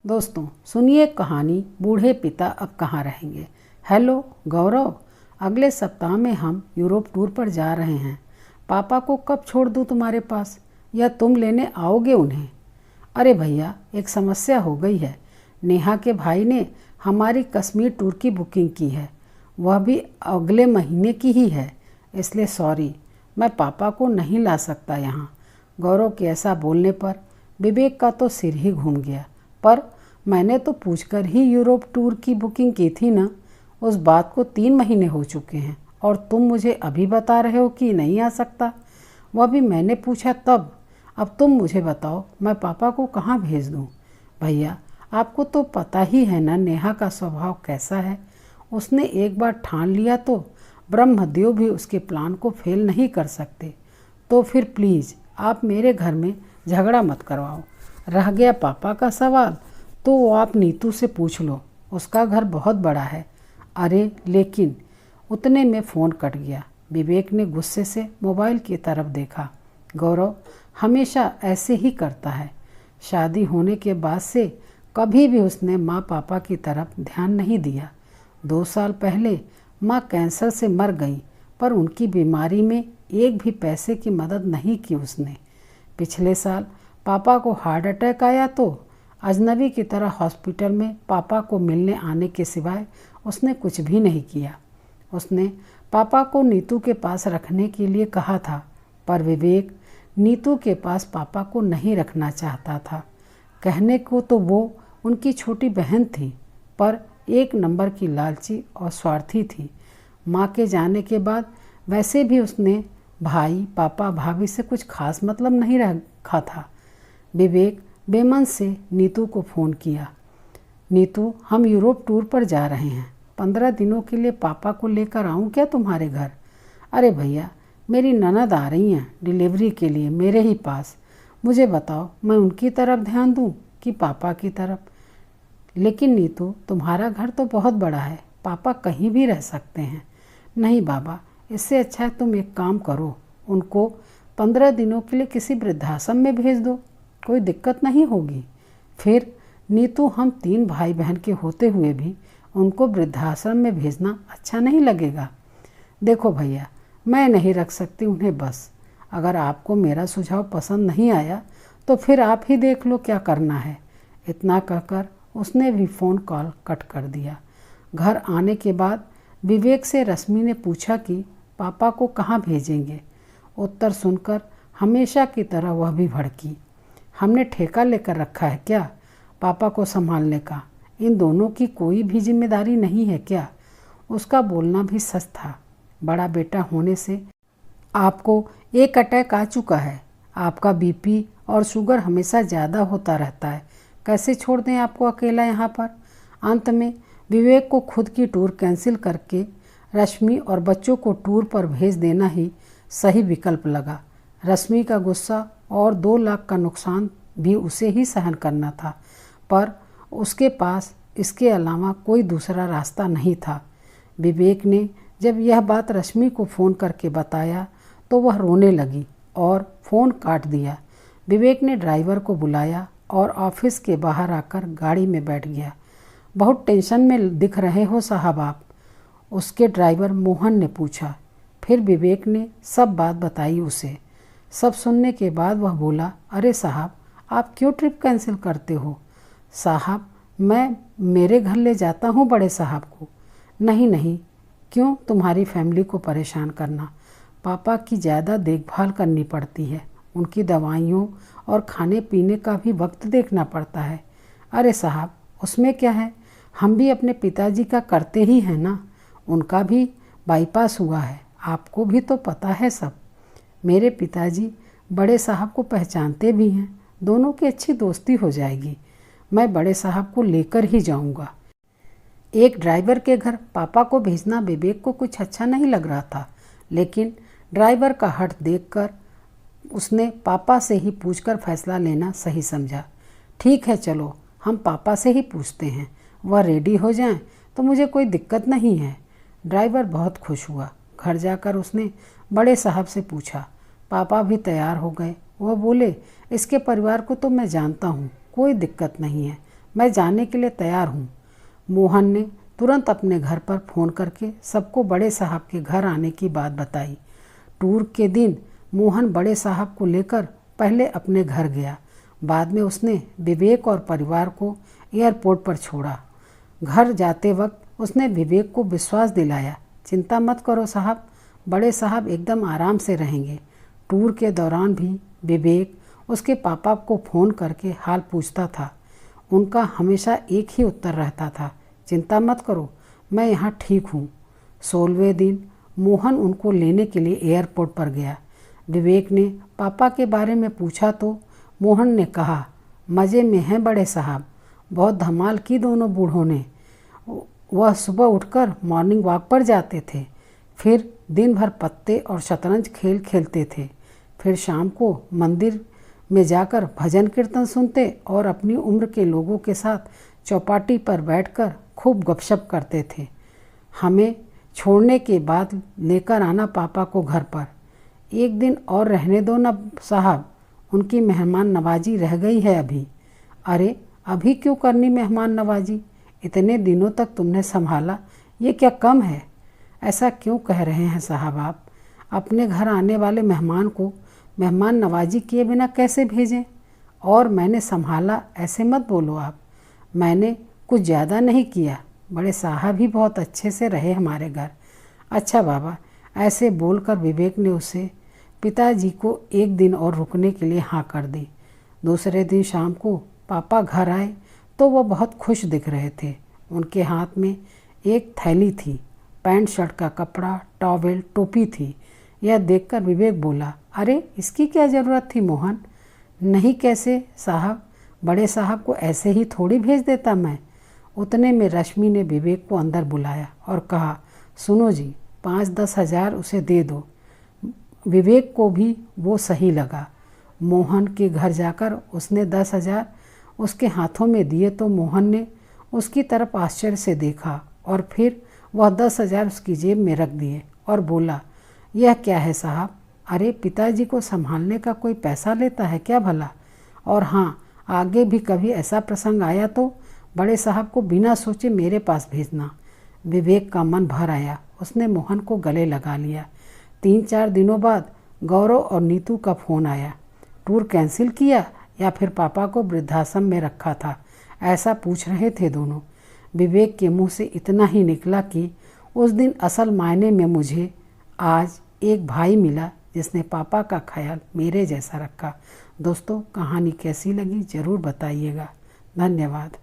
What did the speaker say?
दोस्तों सुनिए कहानी बूढ़े पिता अब कहाँ रहेंगे। हेलो गौरव, अगले सप्ताह में हम यूरोप टूर पर जा रहे हैं। पापा को कब छोड़ दूँ तुम्हारे पास, या तुम लेने आओगे उन्हें? अरे भैया, एक समस्या हो गई है। नेहा के भाई ने हमारी कश्मीर टूर की बुकिंग की है, वह भी अगले महीने की ही है, इसलिए सॉरी, मैं पापा को नहीं ला सकता यहाँ। गौरव के ऐसा बोलने पर विवेक का तो सिर ही घूम गया। पर मैंने तो पूछकर ही यूरोप टूर की बुकिंग की थी ना। उस बात को 3 महीने हो चुके हैं और तुम मुझे अभी बता रहे हो कि नहीं आ सकता। वह भी मैंने पूछा तब। अब तुम मुझे बताओ, मैं पापा को कहाँ भेज दूँ? भैया, आपको तो पता ही है ना नेहा का स्वभाव कैसा है। उसने एक बार ठान लिया तो ब्रह्मदेव भी उसके प्लान को फेल नहीं कर सकते। तो फिर प्लीज़ आप मेरे घर में झगड़ा मत करवाओ। रह गया पापा का सवाल, तो वो आप नीतू से पूछ लो, उसका घर बहुत बड़ा है। अरे लेकिन उतने में फ़ोन कट गया। विवेक ने गुस्से से मोबाइल की तरफ देखा। गौरव हमेशा ऐसे ही करता है। शादी होने के बाद से कभी भी उसने माँ पापा की तरफ ध्यान नहीं दिया। 2 साल पहले माँ कैंसर से मर गई, पर उनकी बीमारी में एक भी पैसे की मदद नहीं की उसने। पिछले साल पापा को हार्ट अटैक आया तो अजनबी की तरह हॉस्पिटल में पापा को मिलने आने के सिवाय उसने कुछ भी नहीं किया। उसने पापा को नीतू के पास रखने के लिए कहा था, पर विवेक नीतू के पास पापा को नहीं रखना चाहता था। कहने को तो वो उनकी छोटी बहन थी, पर 1 नंबर की लालची और स्वार्थी थी। माँ के जाने के बाद वैसे भी उसने भाई पापा भाभी से कुछ खास मतलब नहीं रखा था। विवेक बेमन से नीतू को फ़ोन किया। नीतू, हम यूरोप टूर पर जा रहे हैं, 15 दिनों के लिए पापा को लेकर आऊँ क्या तुम्हारे घर? अरे भैया, मेरी ननद आ रही हैं डिलीवरी के लिए मेरे ही पास। मुझे बताओ, मैं उनकी तरफ ध्यान दूँ कि पापा की तरफ? लेकिन नीतू, तुम्हारा घर तो बहुत बड़ा है, पापा कहीं भी रह सकते हैं। नहीं बाबा, इससे अच्छा है तुम एक काम करो, उनको 15 दिनों के लिए किसी वृद्धाश्रम में भेज दो, कोई दिक्कत नहीं होगी। फिर नीतू, हम 3 भाई बहन के होते हुए भी उनको वृद्धाश्रम में भेजना अच्छा नहीं लगेगा। देखो भैया, मैं नहीं रख सकती उन्हें बस। अगर आपको मेरा सुझाव पसंद नहीं आया तो फिर आप ही देख लो क्या करना है। इतना कहकर उसने भी फ़ोन कॉल कट कर दिया। घर आने के बाद विवेक से रश्मि ने पूछा कि पापा को कहाँ भेजेंगे। उत्तर सुनकर हमेशा की तरह वह भी भड़की। हमने ठेका लेकर रखा है क्या पापा को संभालने का? इन दोनों की कोई भी जिम्मेदारी नहीं है क्या? उसका बोलना भी सच था। बड़ा बेटा होने से आपको एक अटैक आ चुका है, आपका बीपी और शुगर हमेशा ज़्यादा होता रहता है, कैसे छोड़ दें आपको अकेला यहाँ पर? अंत में विवेक को खुद की टूर कैंसिल करके रश्मि और बच्चों को टूर पर भेज देना ही सही विकल्प लगा। रश्मि का गुस्सा और 2 लाख का नुकसान भी उसे ही सहन करना था, पर उसके पास इसके अलावा कोई दूसरा रास्ता नहीं था। विवेक ने जब यह बात रश्मि को फ़ोन करके बताया तो वह रोने लगी और फ़ोन काट दिया। विवेक ने ड्राइवर को बुलाया और ऑफिस के बाहर आकर गाड़ी में बैठ गया। बहुत टेंशन में दिख रहे हो साहब आप? उसके ड्राइवर मोहन ने पूछा। फिर विवेक ने सब बात बताई उसे। सब सुनने के बाद वह बोला, अरे साहब, आप क्यों ट्रिप कैंसिल करते हो? साहब, मैं मेरे घर ले जाता हूँ बड़े साहब को। नहीं नहीं, क्यों तुम्हारी फैमिली को परेशान करना? पापा की ज़्यादा देखभाल करनी पड़ती है, उनकी दवाइयों और खाने पीने का भी वक्त देखना पड़ता है। अरे साहब, उसमें क्या है, हम भी अपने पिताजी का करते ही हैं ना। उनका भी बाईपास हुआ है, आपको भी तो पता है सब। मेरे पिताजी बड़े साहब को पहचानते भी हैं, दोनों की अच्छी दोस्ती हो जाएगी। मैं बड़े साहब को लेकर ही जाऊंगा। एक ड्राइवर के घर पापा को भेजना विवेक को कुछ अच्छा नहीं लग रहा था, लेकिन ड्राइवर का हठ देखकर उसने पापा से ही पूछकर फैसला लेना सही समझा। ठीक है, चलो हम पापा से ही पूछते हैं, वह रेडी हो जाएं तो मुझे कोई दिक्कत नहीं है। ड्राइवर बहुत खुश हुआ। घर जाकर उसने बड़े साहब से पूछा। पापा भी तैयार हो गए। वह बोले, इसके परिवार को तो मैं जानता हूँ, कोई दिक्कत नहीं है, मैं जाने के लिए तैयार हूँ। मोहन ने तुरंत अपने घर पर फ़ोन करके सबको बड़े साहब के घर आने की बात बताई। टूर के दिन मोहन बड़े साहब को लेकर पहले अपने घर गया, बाद में उसने विवेक और परिवार को एयरपोर्ट पर छोड़ा। घर जाते वक्त उसने विवेक को विश्वास दिलाया, चिंता मत करो साहब, बड़े साहब एकदम आराम से रहेंगे। टूर के दौरान भी विवेक उसके पापा को फ़ोन करके हाल पूछता था। उनका हमेशा एक ही उत्तर रहता था, चिंता मत करो, मैं यहाँ ठीक हूँ। 16वें दिन मोहन उनको लेने के लिए एयरपोर्ट पर गया। विवेक ने पापा के बारे में पूछा तो मोहन ने कहा, मज़े में हैं बड़े साहब, बहुत धमाल की दोनों बूढ़ों ने। वह सुबह उठकर मॉर्निंग वॉक पर जाते थे, फिर दिन भर पत्ते और शतरंज खेल खेलते थे, फिर शाम को मंदिर में जाकर भजन कीर्तन सुनते और अपनी उम्र के लोगों के साथ चौपाटी पर बैठकर खूब गपशप करते थे। हमें छोड़ने के बाद लेकर आना पापा को घर पर। एक दिन और रहने दो ना साहब, उनकी मेहमान नवाजी रह गई है अभी। अरे अभी क्यों करनी मेहमान नवाजी, इतने दिनों तक तुमने संभाला, ये क्या कम है? ऐसा क्यों कह रहे हैं साहब आप? अपने घर आने वाले मेहमान को मेहमान नवाजी किए बिना कैसे भेजें? और मैंने संभाला ऐसे मत बोलो आप, मैंने कुछ ज़्यादा नहीं किया, बड़े साहब ही बहुत अच्छे से रहे हमारे घर। अच्छा बाबा, ऐसे बोलकर विवेक ने उसे पिताजी को एक दिन और रुकने के लिए हाँ कर दी। दूसरे दिन शाम को पापा घर आए तो वह बहुत खुश दिख रहे थे। उनके हाथ में एक थैली थी, पैंट शर्ट का कपड़ा, टॉवेल, टोपी थी। यह देखकर विवेक बोला, अरे इसकी क्या ज़रूरत थी मोहन? नहीं कैसे साहब, बड़े साहब को ऐसे ही थोड़ी भेज देता मैं। उतने में रश्मि ने विवेक को अंदर बुलाया और कहा, सुनो जी, 5-10 हज़ार उसे दे दो। विवेक को भी वो सही लगा। मोहन के घर जाकर उसने 10 हज़ार उसके हाथों में दिए तो मोहन ने उसकी तरफ आश्चर्य से देखा और फिर वह 10 हज़ार उसकी जेब में रख दिए और बोला, यह क्या है साहब? अरे पिताजी को संभालने का कोई पैसा लेता है क्या भला? और हाँ, आगे भी कभी ऐसा प्रसंग आया तो बड़े साहब को बिना सोचे मेरे पास भेजना। विवेक का मन भर आया, उसने मोहन को गले लगा लिया। 3-4 दिनों बाद गौरव और नीतू का फ़ोन आया। टूर कैंसिल किया या फिर पापा को वृद्धाश्रम में रखा था, ऐसा पूछ रहे थे दोनों। विवेक के मुंह से इतना ही निकला कि उस दिन असल मायने में मुझे आज एक भाई मिला जिसने पापा का ख्याल मेरे जैसा रखा। दोस्तों, कहानी कैसी लगी ज़रूर बताइएगा। धन्यवाद।